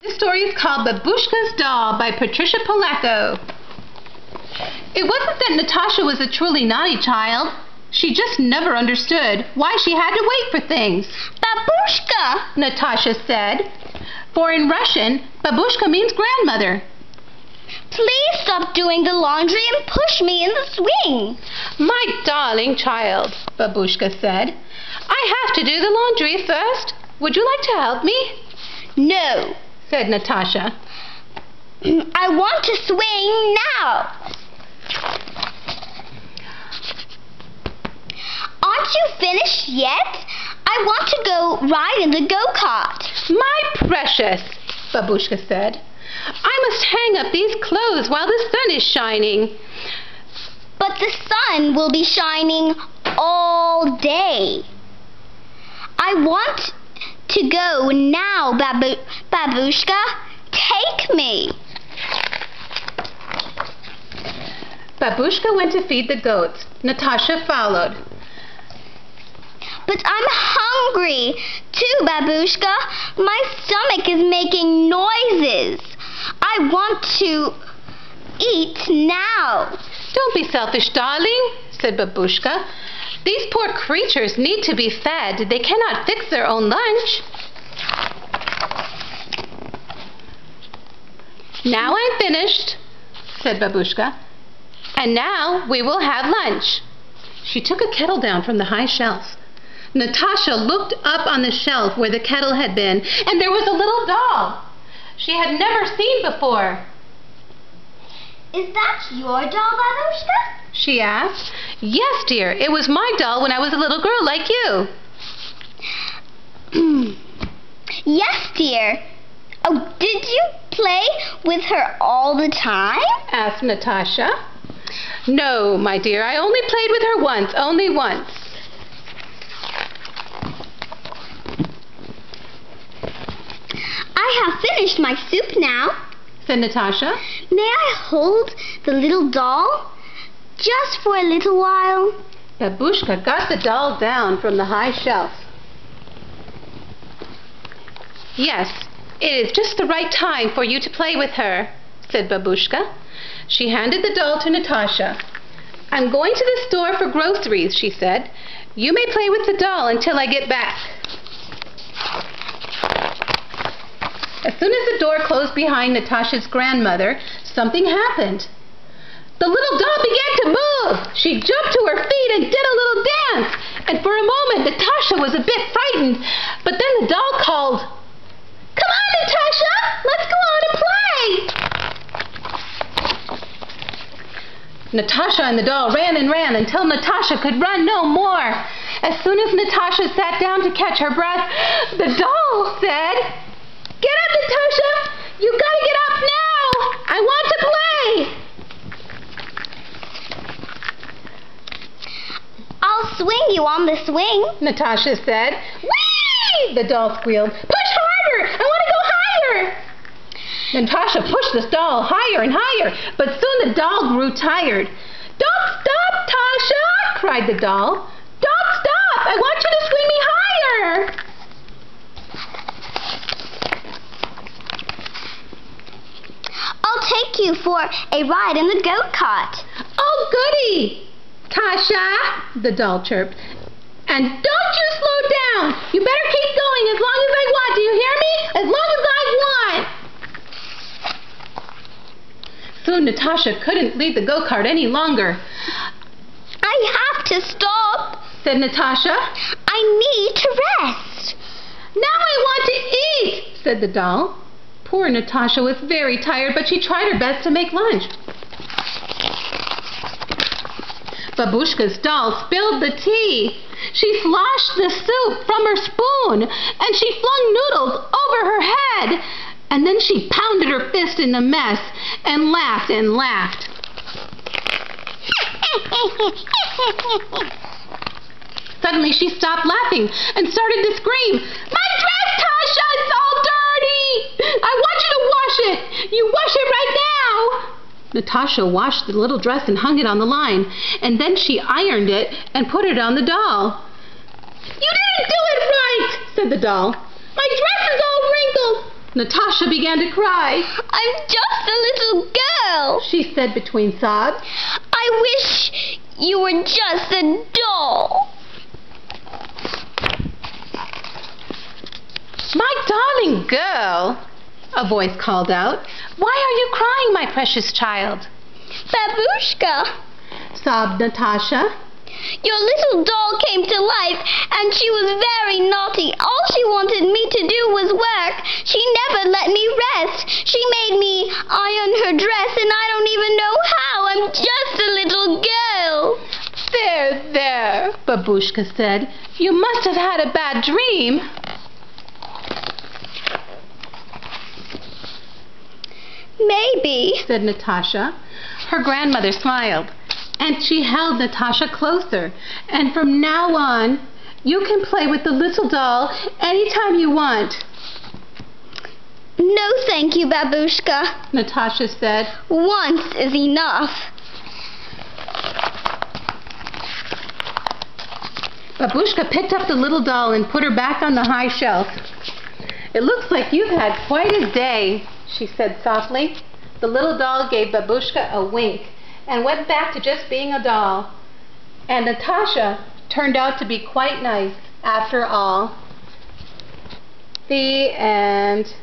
This story is called Babushkas Doll by Patricia Polacco. It wasn't that Natasha was a truly naughty child. She just never understood why she had to wait for things. Babushka, Natasha said. For in Russian, babushka means grandmother. Please stop doing the laundry and push me in the swing. My darling child, Babushka said. I have to do the laundry first. Would you like to help me? No, said Natasha. I want to swing now. Aren't you finished yet? I want to go ride in the go-kart. My precious, Babushka said. I must hang up these clothes while the sun is shining. But the sun will be shining all day. I want to go now, Babushka. Take me. Babushka went to feed the goats. Natasha followed. But I'm hungry too, Babushka. My stomach is making noises. I want to eat now. Don't be selfish, darling, said Babushka. These poor creatures need to be fed. They cannot fix their own lunch. Now I'm finished, said Babushka. And now we will have lunch. She took a kettle down from the high shelf. Natasha looked up on the shelf where the kettle had been, and there was a little doll she had never seen before. Is that your doll, Babushka? She asked. Yes, dear. It was my doll when I was a little girl like you. Yes, dear. Oh, did you play with her all the time? Asked Natasha. No, my dear. I only played with her once, only once. I have finished my soup now, said Natasha. May I hold the little doll just for a little while? Babushka got the doll down from the high shelf. Yes, it is just the right time for you to play with her, said Babushka. She handed the doll to Natasha. I'm going to the store for groceries, she said. You may play with the doll until I get back. As soon as the door closed behind Natasha's grandmother, something happened. The little doll began to move. She jumped to her feet and did a little dance. And for a moment, Natasha was a bit frightened. But then the doll called, "Come on, Natasha! Let's go on and play!" Natasha and the doll ran and ran until Natasha could run no more. As soon as Natasha sat down to catch her breath, the doll said, "Get up, Natasha! You gotta get up now! I want to play!" I'll swing you on the swing, Natasha said. "Whee!" the doll squealed. "Push harder! I want to go higher!" Natasha pushed the doll higher and higher, but soon the doll grew tired. "Don't stop, Tasha!" cried the doll. "Don't stop! I want you to swing me higher!" I'll take you for a ride in the go-kart. "Oh, goody, Tasha," the doll chirped. "And don't you slow down. You better keep going as long as I want. Do you hear me? As long as I want." Soon Natasha couldn't lead the go-kart any longer. I have to stop, said Natasha. I need to rest. "Now I want to eat," said the doll. Poor Natasha was very tired, but she tried her best to make lunch. Babushka's doll spilled the tea. She sloshed the soup from her spoon, and she flung noodles over her head. And then she pounded her fist in the mess and laughed and laughed. Suddenly she stopped laughing and started to scream, "My dress, Tasha! It's all dirty! I want you to wash it! You wash it right now!" Natasha washed the little dress and hung it on the line, and then she ironed it and put it on the doll. "You didn't do it right," said the doll. "My dress is all wrinkled. Natasha began to cry. I'm just a little girl, she said between sobs. I wish you were just a doll. My darling girl, a voice called out. Why are you crying, my precious child? Babushka, sobbed Natasha. Your little doll came to life and she was very naughty. All she wanted me to do was work. She never let me rest. She made me iron her dress and I don't even know how. I'm just a little girl. There, Babushka said. You must have had a bad dream. Maybe, said Natasha. Her grandmother smiled, and she held Natasha closer. And from now on, you can play with the little doll anytime you want. No, thank you, Babushka, Natasha said. Once is enough. Babushka picked up the little doll and put her back on the high shelf. It looks like you've had quite a day, she said softly. The little doll gave Babushka a wink and went back to just being a doll. And Natasha turned out to be quite nice after all. The end.